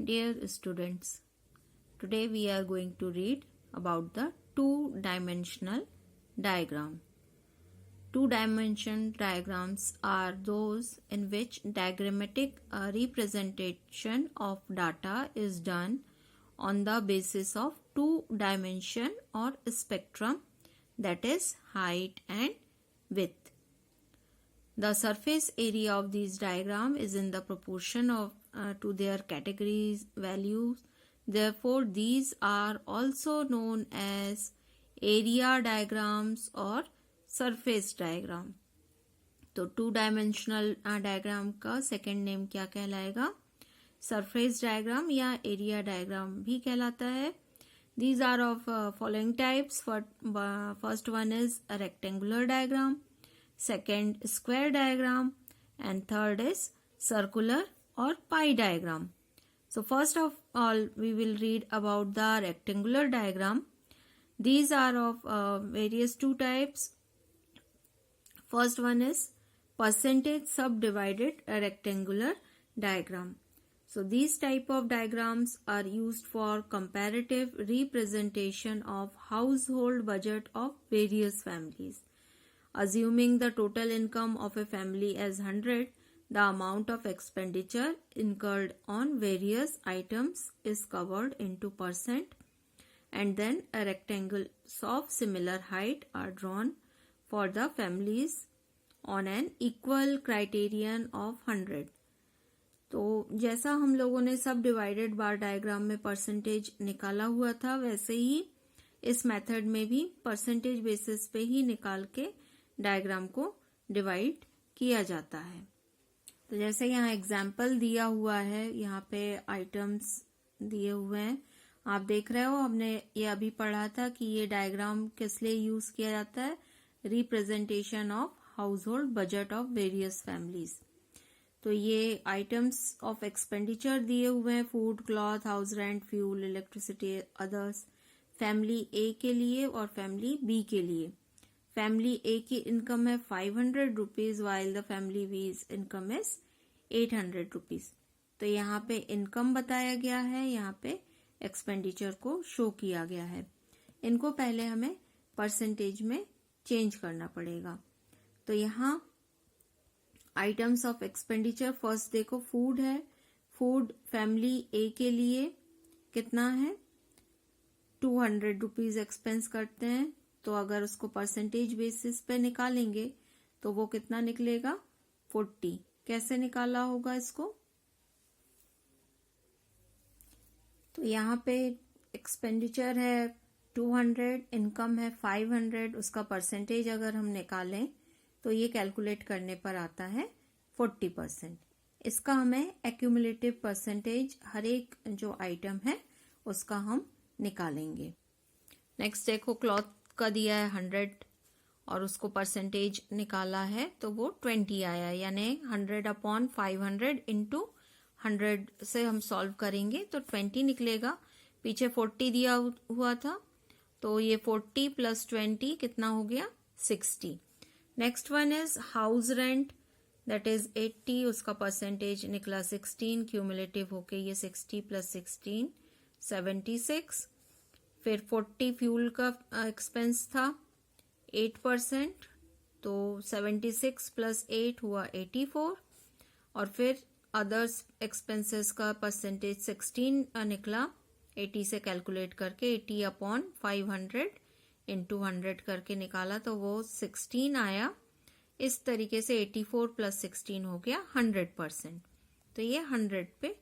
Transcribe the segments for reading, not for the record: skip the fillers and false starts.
Dear students, today we are going to read about the two-dimensional diagram. Two-dimensional diagrams are those in which diagrammatic representation of data is done on the basis of two dimension or spectrum, that is height and width. The surface area of these diagram is in the proportion of to their categories values. Therefore, these are also known as area diagrams or surface diagram. तो two dimensional diagram का second name क्या कहलाएगा? Surface diagram या area diagram भी कहलाता है. These are of following types. First one is a rectangular diagram, second square diagram, and third is circular or pie diagram. So first of all, we will read about the rectangular diagram. These are of various two types. First one is percentage subdivided rectangular diagram. So these type of diagrams are used for comparative representation of household budget of various families. Assuming the total income of a family as 100, the amount of expenditure incurred on various items is covered into percent, and then a rectangles of similar height are drawn for the families on an equal criterion of 100. तो जैसा हम लोगों ने सब divided बार diagram में percentage निकाला हुआ था, वैसे ही इस मेथड में भी परसेंटेज बेसिस पे ही निकाल के डायग्राम को डिवाइड किया जाता है. तो जैसे यहाँ एग्जाम्पल दिया हुआ है, यहाँ पे आइटम्स दिए हुए हैं, आप देख रहे हो. हमने ये अभी पढ़ा था कि ये डायग्राम किस लिए यूज किया जाता है? Representation of household budget of various families. तो ये आइटम्स ऑफ एक्सपेंडिचर दिए हुए हैं: food, cloth, house rent, fuel, electricity, others. Family A के लिए और फैमिली बी के लिए. फैमिली ए की इनकम है 500 रुपीज वाइल द फैमिली बीज इनकम इज 800 रुपीज. तो यहाँ पे इनकम बताया गया है, यहाँ पे एक्सपेंडिचर को शो किया गया है. इनको पहले हमें परसेंटेज में चेंज करना पड़ेगा. तो यहाँ आइटम्स ऑफ एक्सपेंडिचर फर्स्ट देखो, फूड है. फूड फैमिली ए के लिए कितना है? 200 रुपीज एक्सपेंस करते हैं. तो अगर उसको परसेंटेज बेसिस पे निकालेंगे तो वो कितना निकलेगा? 40. कैसे निकाला होगा इसको? तो यहाँ पे एक्सपेंडिचर है 200, इनकम है 500, उसका परसेंटेज अगर हम निकालें तो ये कैलकुलेट करने पर आता है 40%. इसका हमें एक्यूमुलेटिव परसेंटेज हर एक जो आइटम है उसका हम निकालेंगे. नेक्स्ट देखो, क्लॉथ का दिया है 100 और उसको परसेंटेज निकाला है तो वो 20 आया, यानी 100/500 इंटू 100 से हम सॉल्व करेंगे तो 20 निकलेगा. पीछे 40 दिया हुआ था तो ये 40 प्लस 20 कितना हो गया? 60. Next one is house rent, that is 80, उसका परसेंटेज निकला 16, क्यूमुलेटिव होके ये 60 प्लस 16 76. फिर 40 फ्यूल का एक्सपेंस था 8%, तो 76 प्लस 8 हुआ 84. और फिर अदर्स एक्सपेंसेस का परसेंटेज 16 निकला. 80 से कैलकुलेट करके 80/500 इंटू 100 करके निकाला तो वो 16 आया. इस तरीके से 84 प्लस 16 हो गया 100%. तो ये 100 पे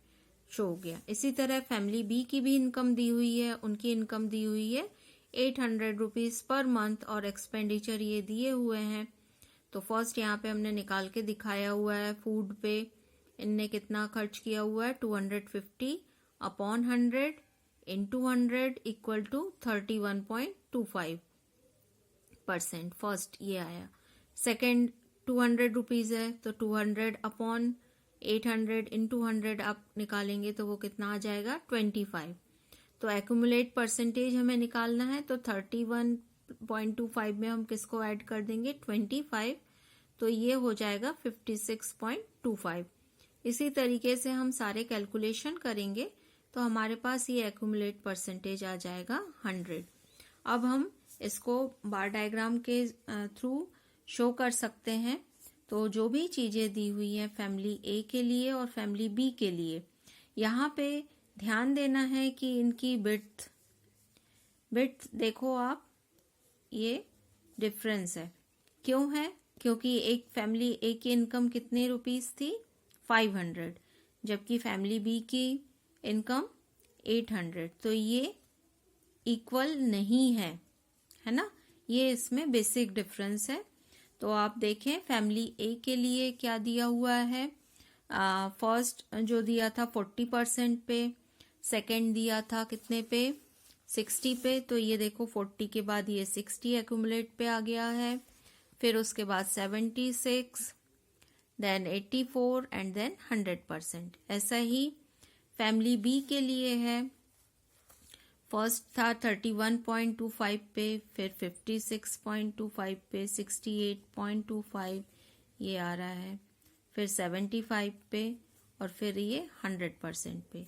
शो हो गया. इसी तरह फैमिली बी की भी इनकम दी हुई है. उनकी इनकम दी हुई है 800 रुपीज पर मंथ और एक्सपेंडिचर ये दिए हुए हैं. तो फर्स्ट यहाँ पे हमने निकाल के दिखाया हुआ है. फूड पे इनने कितना खर्च किया हुआ है? 250/100 इंटू 100 इक्वल टू 31.25%. फर्स्ट ये आया. सेकेंड 200 रुपीज है तो 200/800 इंटू 100 आप निकालेंगे तो वो कितना आ जाएगा? 25. तो एक्यूमुलेट परसेंटेज हमें निकालना है तो 31.25 में हम किसको ऐड कर देंगे? 25. तो ये हो जाएगा 56.25. इसी तरीके से हम सारे कैलकुलेशन करेंगे तो हमारे पास ये एक्यूमुलेट परसेंटेज आ जाएगा 100। अब हम इसको बार डायग्राम के थ्रू शो कर सकते हैं। तो जो भी चीजें दी हुई हैं फैमिली ए के लिए और फैमिली बी के लिए, यहाँ पे ध्यान देना है कि इनकी विड्थ देखो आप, ये डिफरेंस है। क्यों है? क्योंकि एक फैमिली ए की इनकम कितने रुपीस थी? 500, जबकि फैमिली बी की इनकम 800। तो ये इक्वल नहीं है ना? ये इसमें बेसिक डिफरेंस है। तो आप देखें फैमिली ए के लिए क्या दिया हुआ है। फर्स्ट जो दिया था 40% पे, सेकंड दिया था कितने पे? 60 पे। तो ये देखो 40 के बाद ये 60 एक्यूमुलेट पे आ गया है, फिर उसके बाद 76, देन 84 एंड देन 100%। ऐसा ही फैमिली बी के लिए है। फर्स्ट था 31.25 पे, फिर 56.25 पे, 68.25 ये आ रहा है, फिर 75 पे और फिर ये 100% पे।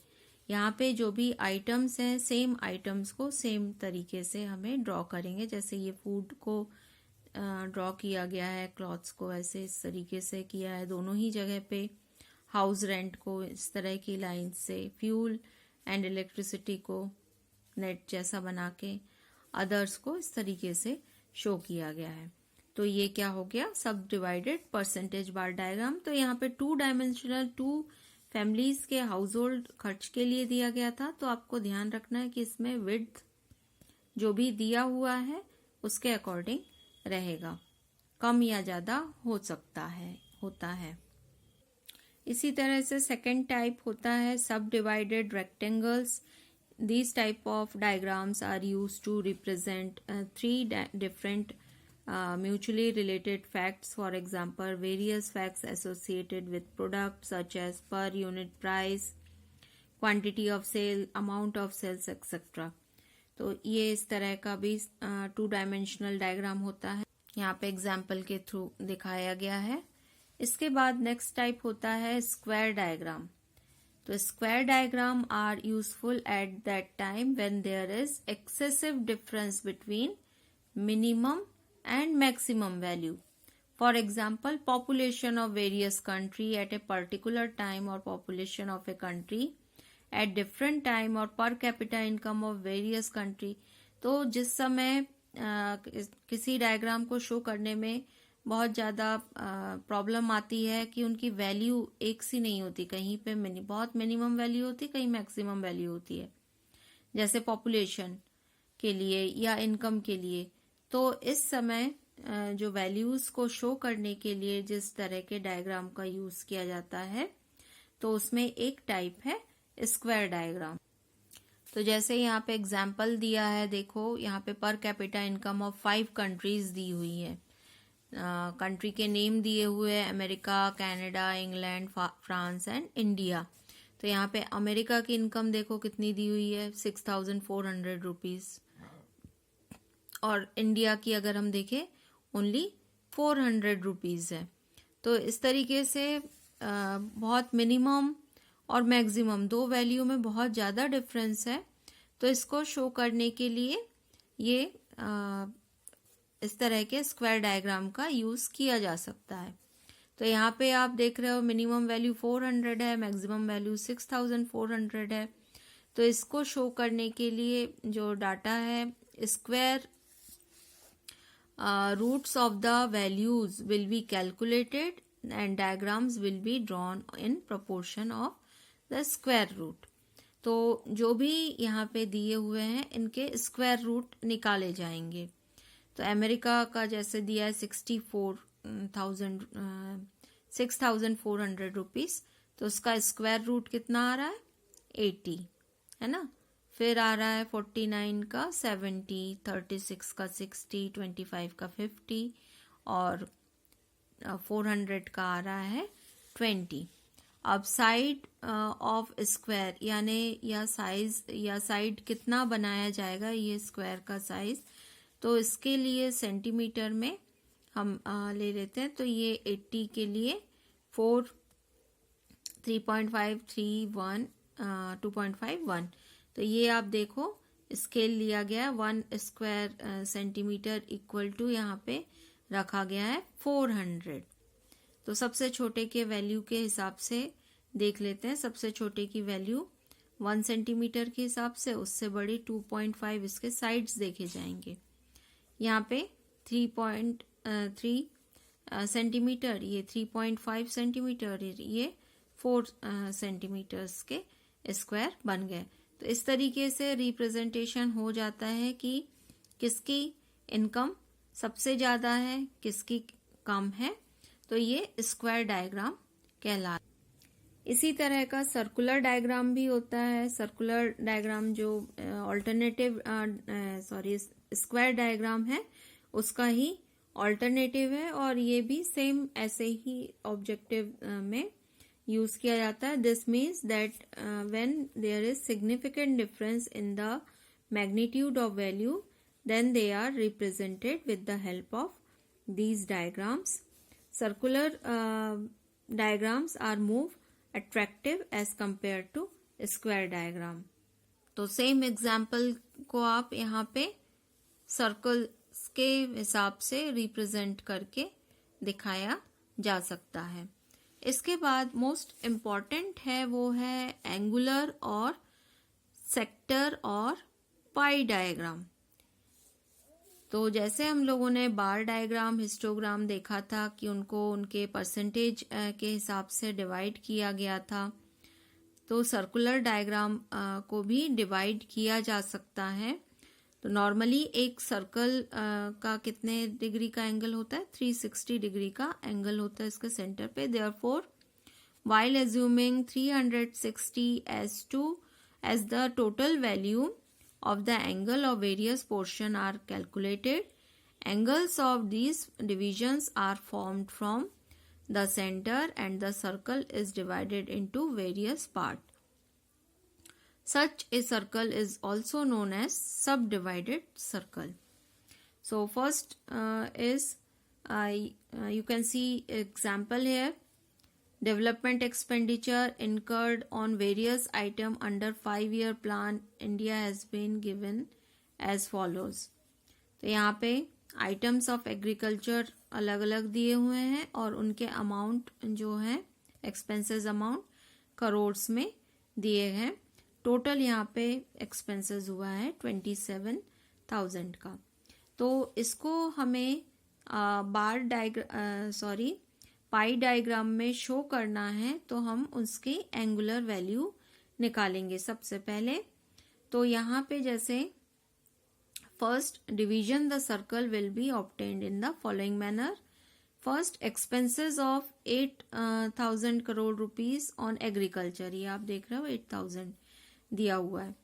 यहाँ पे जो भी आइटम्स हैं सेम आइटम्स को सेम तरीके से हमें ड्रॉ करेंगे। जैसे ये फूड को ड्रॉ किया गया है, क्लॉथ्स को ऐसे इस तरीके से किया है दोनों ही जगह पे, हाउस रेंट को इस तरह की लाइन से, फ्यूल एंड इलेक्ट्रिसिटी को नेट जैसा बना के, अदर्स को इस तरीके से शो किया गया है। तो ये क्या हो गया? सब डिवाइडेड परसेंटेज बार डायग्राम। तो यहाँ पे 2 डायमेंशनल 2 फैमिलीज के हाउस होल्ड खर्च के लिए दिया गया था। तो आपको ध्यान रखना है कि इसमें विड्थ जो भी दिया हुआ है उसके अकॉर्डिंग रहेगा, कम या ज्यादा हो सकता है, होता है। इसी तरह से सेकेंड टाइप होता है सब divided rectangles. These type of diagrams are used to represent 3 different mutually related facts. For example, various facts associated with products such as per unit price, quantity of sale, amount of sales, etc. तो ये इस तरह का भी 2 dimensional diagram होता है, यहाँ पे एग्जाम्पल के थ्रू दिखाया गया है। इसके बाद नेक्स्ट टाइप होता है स्क्वायर डायग्राम। तो square diagram are useful at that time when there is excessive difference between minimum and maximum value. For example, population of various country at a particular time और population of a country at different time और per capita income of various country. तो जिस समय किसी diagram को show करने में बहुत ज़्यादा प्रॉब्लम आती है कि उनकी वैल्यू एक सी नहीं होती, कहीं पे बहुत मिनिमम वैल्यू होती, कहीं मैक्सिमम वैल्यू होती है, जैसे पॉपुलेशन के लिए या इनकम के लिए। तो इस समय जो वैल्यूज को शो करने के लिए जिस तरह के डायग्राम का यूज किया जाता है, तो उसमें एक टाइप है स्क्वायर डायग्राम। तो जैसे यहाँ पे एग्जाम्पल दिया है, देखो यहाँ पे per capita income of 5 countries दी हुई है। कंट्री के नेम दिए हुए हैं, America, Canada, England, France and India. तो यहाँ पे अमेरिका की इनकम देखो कितनी दी हुई है, 6400 रुपीज, और इंडिया की अगर हम देखें ओनली 400 रुपीज है। तो इस तरीके से बहुत मिनिमम और मैक्सिमम 2 वैल्यू में बहुत ज़्यादा डिफरेंस है। तो इसको शो करने के लिए ये इस तरह के स्क्वायर डायग्राम का यूज किया जा सकता है। तो यहाँ पे आप देख रहे हो मिनिमम वैल्यू 400 है, मैक्सिमम वैल्यू 6400 है। तो इसको शो करने के लिए जो डाटा है, square roots of the values will be calculated and diagrams will be drawn in proportion of the square root. तो जो भी यहाँ पे दिए हुए हैं इनके स्क्वायर रूट निकाले जाएंगे। तो अमेरिका का जैसे दिया है 6400 रुपीज, तो उसका स्क्वायर रूट कितना आ रहा है? 80, है ना। फिर आ रहा है 49 का 70, 36 का 60, 25 का 50 और 400 का आ रहा है 20। अब साइड ऑफ स्क्वायर यानी या साइज या साइड कितना बनाया जाएगा ये स्क्वायर का साइज, तो इसके लिए सेंटीमीटर में हम ले लेते हैं। तो ये 80 के लिए 3.531 2.5 1। तो ये आप देखो स्केल लिया गया है 1 स्क्वायर सेंटीमीटर इक्वल टू यहाँ पे रखा गया है 400। तो सबसे छोटे के वैल्यू के हिसाब से देख लेते हैं। सबसे छोटे की वैल्यू 1 सेंटीमीटर के हिसाब से, उससे बड़ी 2.5 इसके साइड्स देखे जाएंगे। यहाँ पे 3.3 सेंटीमीटर, ये 3.5 सेंटीमीटर, ये 4 सेंटीमीटर्स के स्क्वायर बन गए। तो इस तरीके से रिप्रेजेंटेशन हो जाता है कि किसकी इनकम सबसे ज़्यादा है, किसकी कम है। तो ये स्क्वायर डायग्राम कहलाता है। इसी तरह का सर्कुलर डायग्राम भी होता है। सर्कुलर डायग्राम जो ऑल्टरनेटिव स्क्वायर डायग्राम है उसका ही ऑल्टरनेटिव है, और ये भी सेम ऐसे ही ऑब्जेक्टिव में यूज किया जाता है। This means that when there is significant difference in the magnitude of value, then they are represented with the help of these diagrams. Circular diagrams are more attractive as compared to square diagram. तो same example को आप यहाँ पे circles के हिसाब से represent करके दिखाया जा सकता है। इसके बाद मोस्ट इम्पॉर्टेंट है वो है एंगुलर और सेक्टर और पाई डायग्राम। तो जैसे हम लोगों ने बार डायग्राम, हिस्टोग्राम देखा था कि उनको उनके परसेंटेज के हिसाब से डिवाइड किया गया था, तो सर्कुलर डायग्राम को भी डिवाइड किया जा सकता है। तो नॉर्मली एक सर्कल का कितने डिग्री का एंगल होता है? 360 डिग्री का एंगल होता है इसके सेंटर पे। Therefore while assuming 360 as the total value of the angle of various portion are calculated, angles of these divisions are formed from the center and the circle is divided into various parts. Such a circle is also known as subdivided circle. So first is you can see example here. Development expenditure incurred on various items under 5-year plan India has been given as follows. तो यहाँ पे items of agriculture अलग अलग दिए हुए हैं और उनके अमाउंट जो है एक्सपेंसेस अमाउंट करोड़्स में दिए हैं। टोटल यहाँ पे एक्सपेंसेस हुआ है 27,000 का। तो इसको हमें पाई डायग्राम में शो करना है, तो हम उसकी एंगुलर वैल्यू निकालेंगे सबसे पहले। तो यहाँ पे जैसे first division the circle will be obtained in the following manner. First expenses of 8,000 crore rupees on agriculture, ये आप देख रहे हो 8,000 दिया हुआ है।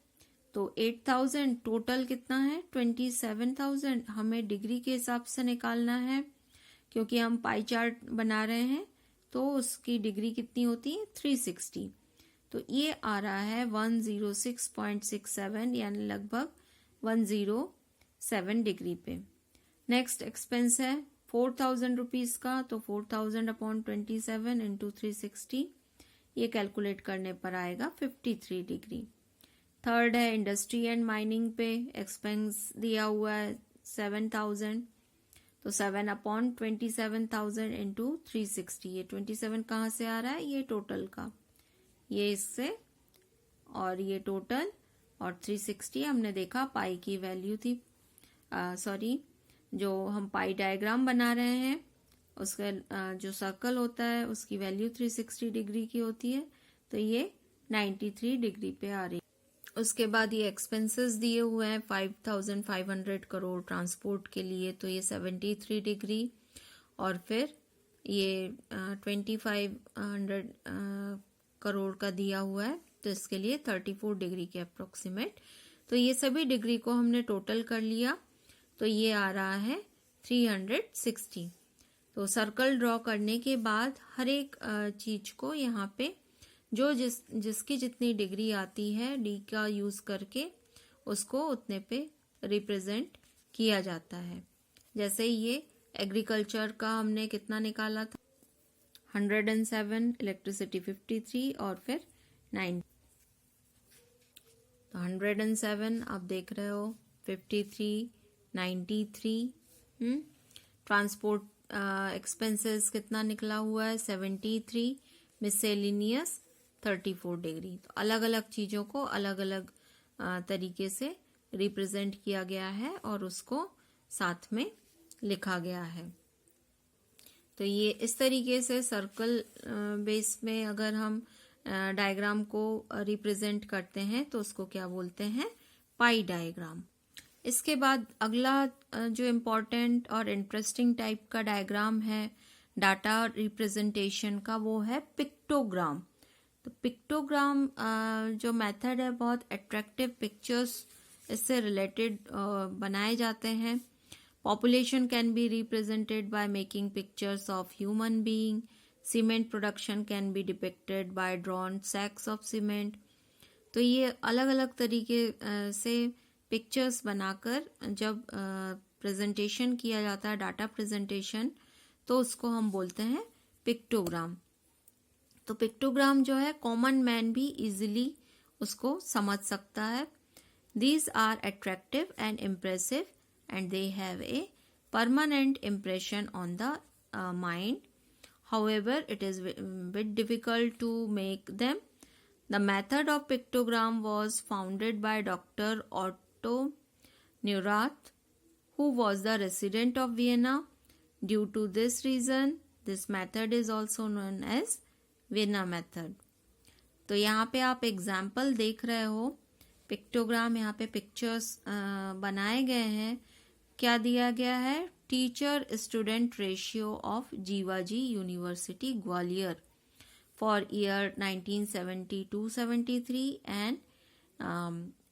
तो 8,000 टोटल कितना है? 27,000 हमें डिग्री के हिसाब से निकालना है, क्योंकि हम पाई चार्ट बना रहे हैं तो उसकी डिग्री कितनी होती है? 360। तो ये आ रहा है 106.67 यानी लगभग 107 डिग्री पे। नेक्स्ट एक्सपेंस है 4,000 रुपीज का, तो 4,000 अपॉन 27 इंटू 360, ये कैलकुलेट करने पर आएगा 53 डिग्री। थर्ड है इंडस्ट्री एंड माइनिंग पे, एक्सपेंस दिया हुआ है 7,000, तो 7 अपॉन 27,000 इंटू 360, ये 27 कहाँ से आ रहा है? ये टोटल का, ये इससे, और ये टोटल, और 360 हमने देखा पाई की वैल्यू थी। जो हम पाई डायग्राम बना रहे हैं उसका जो सर्कल होता है उसकी वैल्यू 360 डिग्री की होती है, तो ये 93 डिग्री पे आ रही है। उसके बाद ये एक्सपेंसेस दिए हुए हैं 5,500 करोड़ ट्रांसपोर्ट के लिए, तो ये 73 डिग्री, और फिर ये 2,500 करोड़ का दिया हुआ है, तो इसके लिए 34 डिग्री के अप्रोक्सीमेट। तो ये सभी डिग्री को हमने टोटल कर लिया, तो ये आ रहा है 360। तो सर्कल ड्रॉ करने के बाद हर एक चीज को यहाँ पे जो जिसकी जितनी डिग्री आती है डी का यूज करके उसको उतने पे रिप्रेजेंट किया जाता है। जैसे ये एग्रीकल्चर का हमने कितना निकाला था? 107, इलेक्ट्रिसिटी 53 और फिर 9। तो 107 आप देख रहे हो, 53, 93। ट्रांसपोर्ट एक्सपेंसेस कितना निकला हुआ है, 73। मिससेलेनियस 34 डिग्री। तो अलग अलग चीज़ों को अलग अलग तरीके से रिप्रेजेंट किया गया है और उसको साथ में लिखा गया है। तो ये इस तरीके से सर्कल बेस में अगर हम डायग्राम को रिप्रेजेंट करते हैं तो उसको क्या बोलते हैं, पाई डायग्राम। इसके बाद अगला जो इम्पोर्टेंट और इंटरेस्टिंग टाइप का डायग्राम है डाटा रिप्रेजेंटेशन का, वो है पिक्टोग्राम। तो पिक्टोग्राम जो मेथड है, बहुत अट्रैक्टिव पिक्चर्स इससे रिलेटेड बनाए जाते हैं। Population can be represented by making pictures of human being. Cement production can be depicted by drawn sacks of cement. तो ये अलग अलग तरीके से पिक्चर्स बनाकर जब प्रेजेंटेशन किया जाता है, डाटा प्रेजेंटेशन, तो उसको हम बोलते हैं पिक्टोग्राम। तो पिक्टोग्राम जो है कॉमन मैन भी इजीली उसको समझ सकता है। These are attractive and impressive and they have a permanent impression on the mind. However, it is a bit difficult to make them. The method of pictogram was founded by Dr. Otto Neurath, who was the resident of Vienna. Due to this reason, this method is also known as Vienna method. तो यहाँ पे आप example देख रहे हो, pictogram, यहाँ पे pictures बनाए गए हैं। क्या दिया गया है, teacher student ratio of Jiwaji university Gwalior for year 1972-73 and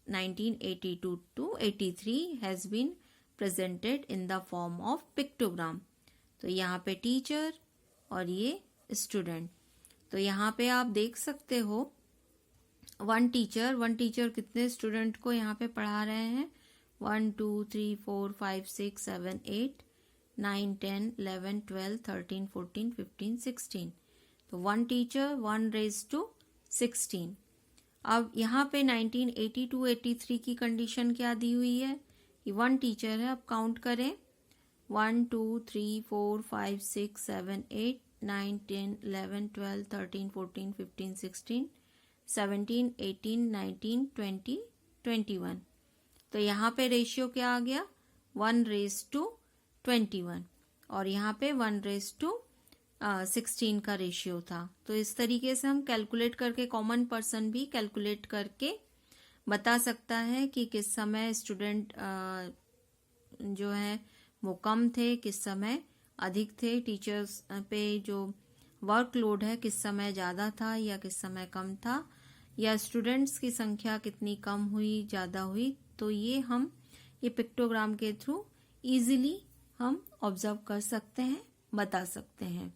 1982-83 has been presented in the form of pictogram. तो यहाँ पे टीचर और ये स्टूडेंट। तो यहाँ पे आप देख सकते हो वन टीचर कितने स्टूडेंट को यहाँ पे पढ़ा रहे हैं, 1 2 3 4 5 6 7 8 9 10 11 12 13 14 15 16। तो वन टीचर 1:16। अब यहाँ पे 1982-83 की कंडीशन क्या दी हुई है, कि वन टीचर है। अब काउंट करें, 1 2 3 4 5 6 7 8 9 10 11 12 13 14 15 16 17 18 19 20 21। तो यहाँ पे रेशियो क्या आ गया, 1:21 और यहाँ पे 1:16 का रेशियो था। तो इस तरीके से हम कैलकुलेट करके, कॉमन पर्सन भी कैलकुलेट करके बता सकता है कि किस समय स्टूडेंट जो है वो कम थे, किस समय अधिक थे, टीचर्स पे जो वर्कलोड है किस समय ज़्यादा था या किस समय कम था, या स्टूडेंट्स की संख्या कितनी कम हुई ज़्यादा हुई। तो ये हम ये पिक्टोग्राम के थ्रू इजीली हम ऑब्जर्व कर सकते हैं, बता सकते हैं।